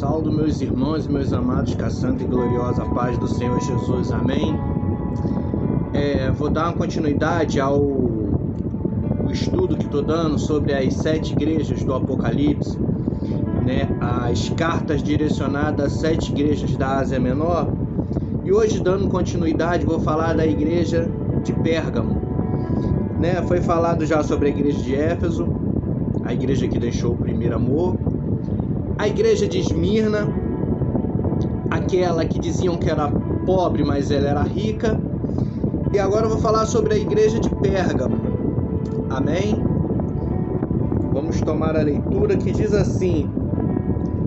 Salve meus irmãos e meus amados, com a santa e gloriosa paz do Senhor Jesus, amém? Vou dar uma continuidade ao estudo que estou dando sobre as 7 igrejas do Apocalipse, né? As cartas direcionadas às 7 igrejas da Ásia Menor. E hoje, dando continuidade, vou falar da igreja de Pérgamo, né? Foi falado já sobre a igreja de Éfeso, a igreja que deixou o primeiro amor, a igreja de Esmirna, aquela que diziam que era pobre, mas ela era rica. E agora eu vou falar sobre a igreja de Pérgamo, amém? Vamos tomar a leitura que diz assim,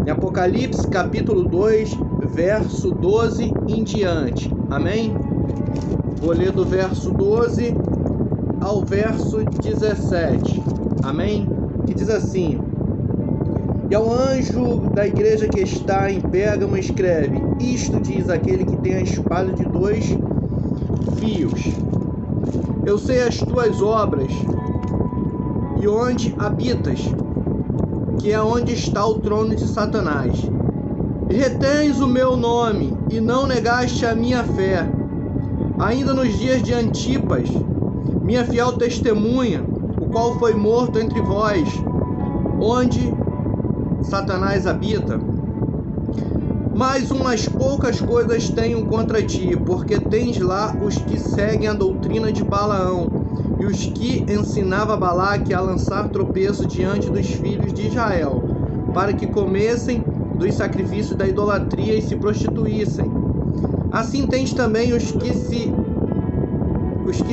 em Apocalipse capítulo 2, verso 12 em diante, amém? Vou ler do verso 12 ao verso 17, amém? Que diz assim: e ao anjo da igreja que está em Pérgamo escreve: isto diz aquele que tem a espada de 2 fios. Eu sei as tuas obras e onde habitas, que é onde está o trono de Satanás. E retens o meu nome e não negaste a minha fé, ainda nos dias de Antipas, minha fiel testemunha, o qual foi morto entre vós, onde Satanás habita. Mas umas poucas coisas tenho contra ti, porque tens lá os que seguem a doutrina de Balaão, e os que ensinava Balaque a lançar tropeço diante dos filhos de Israel, para que comessem dos sacrifícios da idolatria e se prostituíssem. Assim tens também os que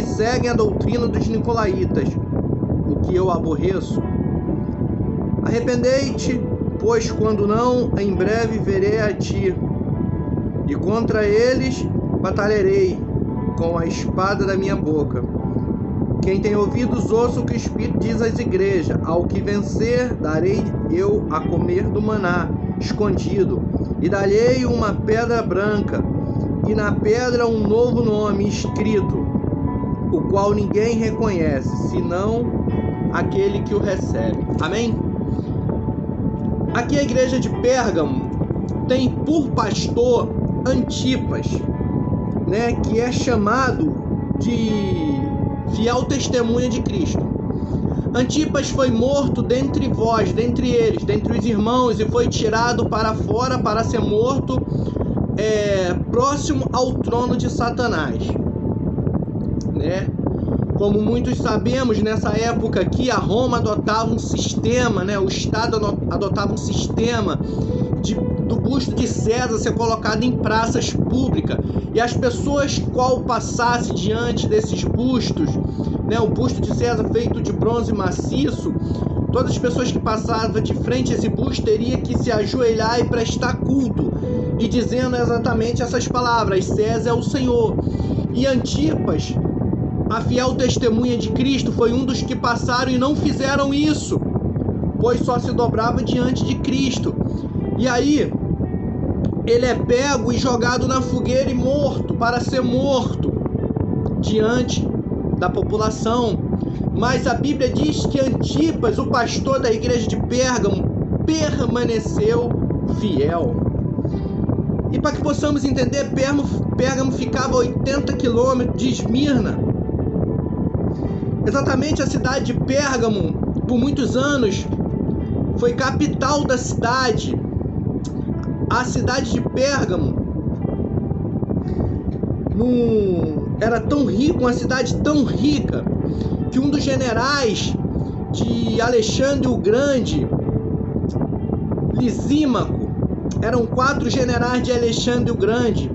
seguem a doutrina dos nicolaítas, o que eu aborreço. Arrependei-te, pois quando não, em breve verei a ti, e contra eles batalharei com a espada da minha boca. Quem tem ouvidos, ouça o que o Espírito diz às igrejas. Ao que vencer, darei eu a comer do maná escondido, e darei uma pedra branca, e na pedra um novo nome escrito, o qual ninguém reconhece, senão aquele que o recebe. Amém? Aqui a igreja de Pérgamo tem por pastor Antipas, né, que é chamado de fiel testemunha de Cristo. Antipas foi morto dentre vós, dentre eles, dentre os irmãos, e foi tirado para fora para ser morto próximo ao trono de Satanás, né? Como muitos sabemos, nessa época aqui, a Roma adotava um sistema, né? O Estado adotava um sistema do busto de César ser colocado em praças públicas. E as pessoas qual passasse diante desses bustos, né? O busto de César feito de bronze maciço, todas as pessoas que passavam de frente a esse busto teriam que se ajoelhar e prestar culto, e dizendo exatamente essas palavras: César é o Senhor. E Antipas, a fiel testemunha de Cristo, foi um dos que passaram e não fizeram isso, pois só se dobrava diante de Cristo. E aí, ele é pego e jogado na fogueira e morto, para ser morto diante da população. Mas a Bíblia diz que Antipas, o pastor da igreja de Pérgamo, permaneceu fiel. E para que possamos entender, Pérgamo ficava a 80 quilômetros de Esmirna. Exatamente, a cidade de Pérgamo, por muitos anos, foi capital da cidade. A cidade de Pérgamo era tão rica, uma cidade tão rica, que um dos generais de Alexandre o Grande, Lisímaco, eram 4 generais de Alexandre o Grande: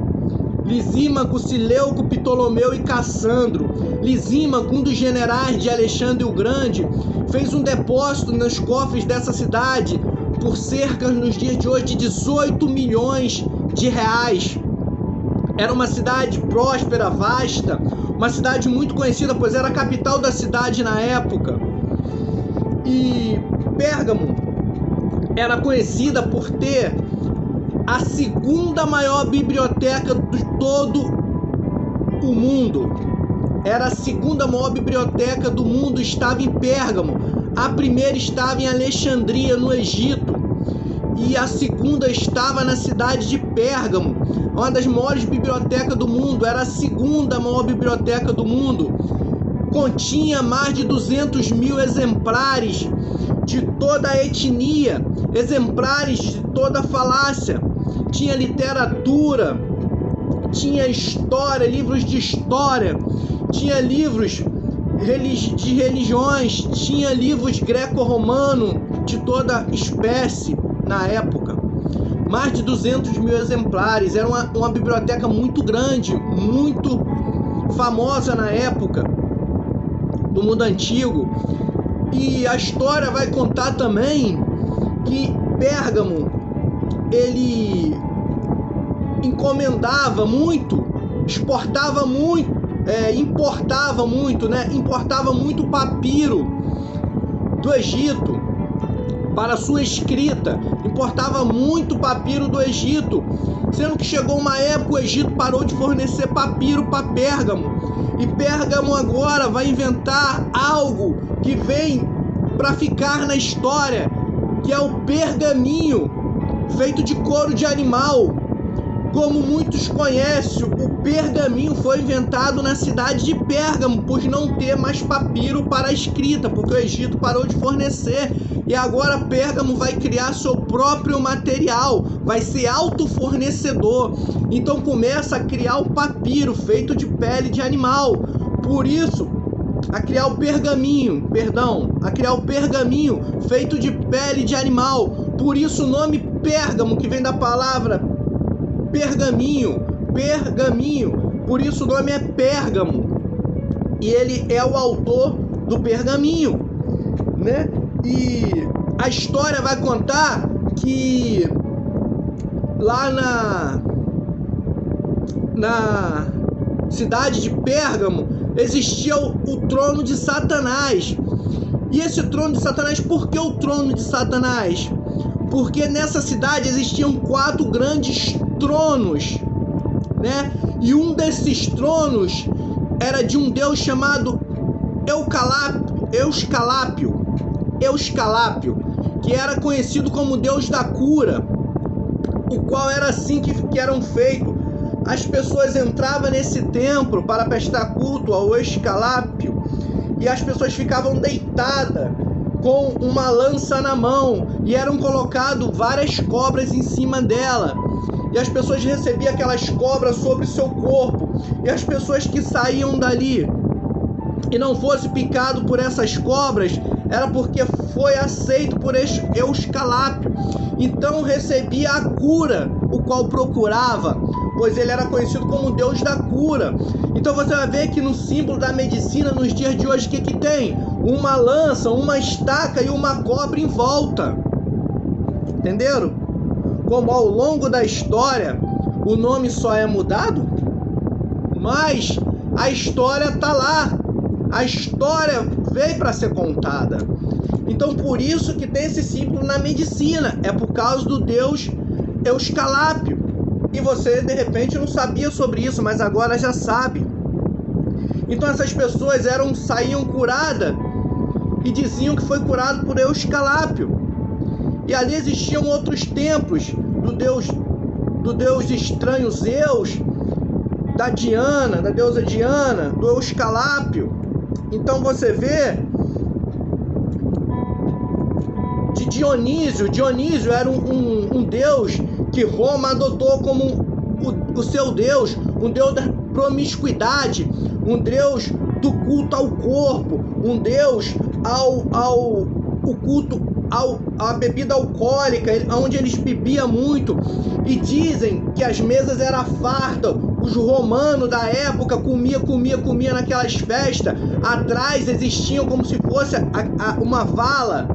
Lisímaco, Seleuco, Ptolomeu e Cassandro. Lisímaco, um dos generais de Alexandre o Grande, fez um depósito nos cofres dessa cidade por cerca, nos dias de hoje, de 18 milhões de reais. Era uma cidade próspera, vasta, uma cidade muito conhecida, pois era a capital da cidade na época. E Pérgamo era conhecida por ter a segunda maior biblioteca de todo o mundo. Era a segunda maior biblioteca do mundo, estava em Pérgamo. A primeira estava em Alexandria, no Egito. e a segunda estava na cidade de Pérgamo, uma das maiores bibliotecas do mundo, era a segunda maior biblioteca do mundo. Continha mais de 200 mil exemplares de toda a etnia, exemplares de toda a falácia. Tinha literatura, tinha história, livros de história, tinha livros de religiões, tinha livros greco-romano de toda espécie na época. Mais de 200 mil exemplares, era uma biblioteca muito grande, muito famosa na época do mundo antigo. E a história vai contar também que Pérgamo, ele encomendava muito, exportava muito, importava muito papiro do Egito para sua escrita, importava muito papiro do Egito, sendo que chegou uma época o Egito parou de fornecer papiro para Pérgamo, e Pérgamo agora vai inventar algo que vem para ficar na história, que é o pergaminho feito de couro de animal. Como muitos conhecem, o pergaminho foi inventado na cidade de Pérgamo, por não ter mais papiro para a escrita, porque o Egito parou de fornecer. E agora Pérgamo vai criar seu próprio material, vai ser autofornecedor. Então começa a criar o papiro feito de pele de animal. Por isso, a criar o pergaminho feito de pele de animal. Por isso o nome Pérgamo, que vem da palavra pergaminho, por isso o nome é Pérgamo, e ele é o autor do pergaminho, né? E a história vai contar que lá na cidade de Pérgamo existia o trono de Satanás. E esse trono de Satanás, por que o trono de Satanás? Porque nessa cidade existiam 4 grandes tronos, né? E um desses tronos era de um deus chamado Euscalápio, que era conhecido como deus da cura, o qual era assim que eram feitos. As pessoas entravam nesse templo para prestar culto ao Euscalápio, e as pessoas ficavam deitadas com uma lança na mão, e eram colocadas várias cobras em cima dela, e as pessoas recebiam aquelas cobras sobre seu corpo, e as pessoas que saíam dali e não fosse picado por essas cobras, era porque foi aceito por Euscalápio, então recebia a cura, o qual procurava, pois ele era conhecido como Deus da cura. Então você vai ver que no símbolo da medicina, nos dias de hoje, o que tem? Uma lança, uma estaca e uma cobra em volta. Entenderam? Como ao longo da história o nome só é mudado, mas a história tá lá. A história veio para ser contada. Então por isso que tem esse símbolo na medicina. É por causa do Deus Euscalápio. E você de repente não sabia sobre isso, mas agora já sabe. Então essas pessoas saíam curadas e diziam que foi curado por Euscalápio. E ali existiam outros templos do deus estranho Zeus, da Diana, da deusa Diana, do Euscalápio. Então você vê de Dionísio. Dionísio era um deus que Roma adotou como o seu deus, um deus da promiscuidade, um deus do culto ao corpo, um deus o culto à bebida alcoólica, onde eles bebiam muito, e dizem que as mesas eram fartas. Os romanos da época comia naquelas festas. Atrás existiam como se fosse uma vala,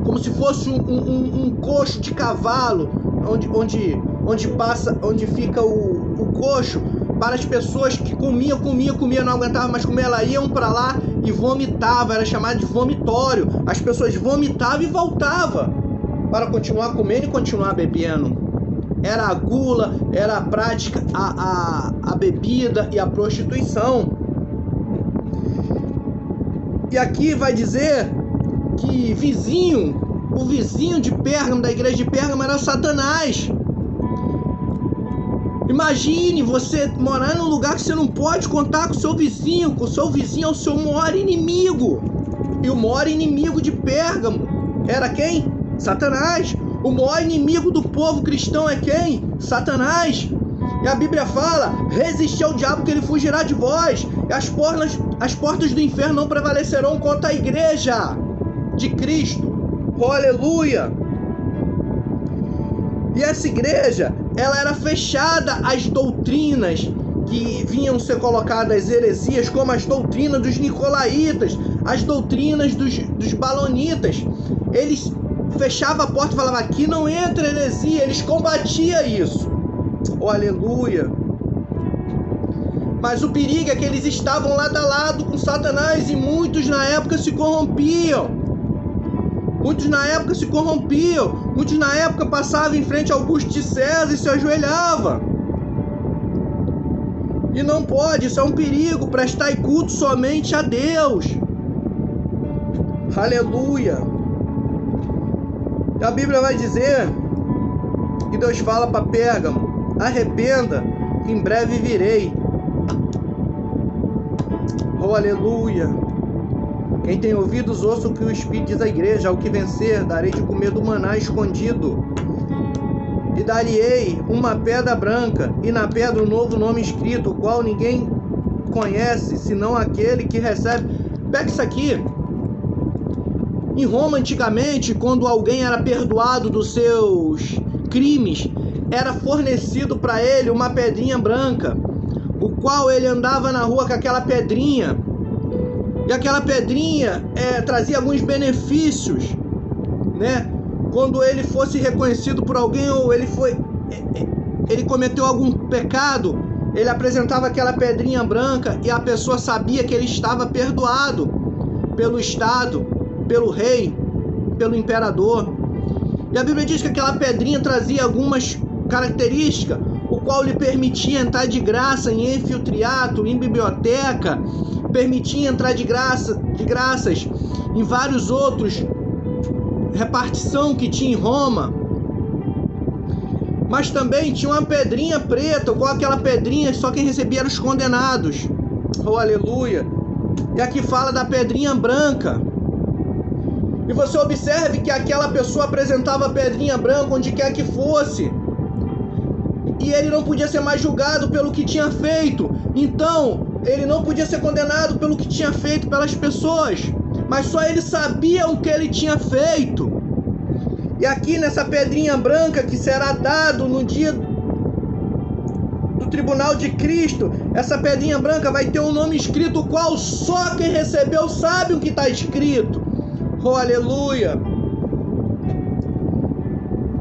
como se fosse um coxo de cavalo, onde fica o coxo, para as pessoas que comiam, não aguentavam mais comer, elas iam para lá e vomitavam, era chamado de vomitório. As pessoas vomitavam e voltavam para continuar comendo e continuar bebendo. Era a gula, era a prática, a bebida e a prostituição. E aqui vai dizer que vizinho O vizinho de Pérgamo, da igreja de Pérgamo, era Satanás. Imagine você morar num lugar que você não pode contar com o seu vizinho. Com o seu vizinho é o seu maior inimigo. E o maior inimigo de Pérgamo era quem? Satanás. O maior inimigo do povo cristão é quem? Satanás. E a Bíblia fala: resistir ao diabo que ele fugirá de vós. E as portas do inferno não prevalecerão contra a igreja de Cristo. Oh, aleluia. E essa igreja, ela era fechada às doutrinas que vinham ser colocadas, heresias, como as doutrinas dos nicolaítas, as doutrinas dos balonitas. Eles fechavam a porta e falavam: aqui não entra heresia. Eles combatiam isso. Oh, aleluia. Mas o perigo é que eles estavam lado a lado com Satanás, e muitos na época se corrompiam. Muitos na época passavam em frente ao busto de César e se ajoelhavam. E não pode, isso é um perigo. Prestai culto somente a Deus. Aleluia. A Bíblia vai dizer que Deus fala para Pérgamo: arrependa, que em breve virei. Oh, aleluia. Quem tem ouvidos, ouça o que o Espírito diz à igreja: ao que vencer, darei de comer do maná escondido. E dar-lhe-ei uma pedra branca, e na pedra um novo nome escrito, o qual ninguém conhece, senão aquele que recebe. Pega isso aqui. Em Roma, antigamente, quando alguém era perdoado dos seus crimes, era fornecido para ele uma pedrinha branca, o qual ele andava na rua com aquela pedrinha. E aquela pedrinha trazia alguns benefícios, né? Quando ele fosse reconhecido por alguém, ou ele cometeu algum pecado, ele apresentava aquela pedrinha branca e a pessoa sabia que ele estava perdoado pelo Estado, pelo rei, pelo imperador. E a Bíblia diz que aquela pedrinha trazia algumas características, o qual lhe permitia entrar de graça em anfiteatro, em biblioteca, permitia entrar de graças em vários outros repartição que tinha em Roma. Mas também tinha uma pedrinha preta, igual aquela pedrinha só quem recebia eram os condenados. Oh, aleluia. E aqui fala da pedrinha branca. E você observe que aquela pessoa apresentava a pedrinha branca onde quer que fosse, e ele não podia ser mais julgado pelo que tinha feito. Então, ele não podia ser condenado pelo que tinha feito pelas pessoas, mas só ele sabia o que ele tinha feito. E aqui nessa pedrinha branca que será dado no dia do tribunal de Cristo, essa pedrinha branca vai ter um nome escrito, o qual só quem recebeu sabe o que está escrito. Oh, aleluia.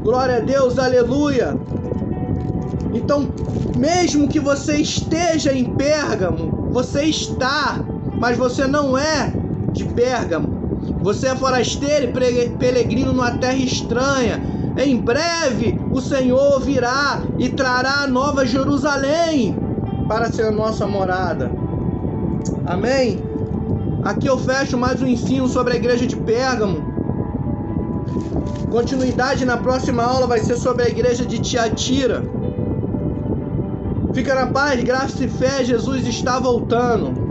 Glória a Deus, aleluia. Então, mesmo que você esteja em Pérgamo, você está, mas você não é de Pérgamo. Você é forasteiro e peregrino numa terra estranha. Em breve o Senhor virá e trará a nova Jerusalém para ser a nossa morada. Amém? Aqui eu fecho mais um ensino sobre a igreja de Pérgamo. Continuidade na próxima aula vai ser sobre a igreja de Tiatira. Fica na paz, graça e fé, Jesus está voltando.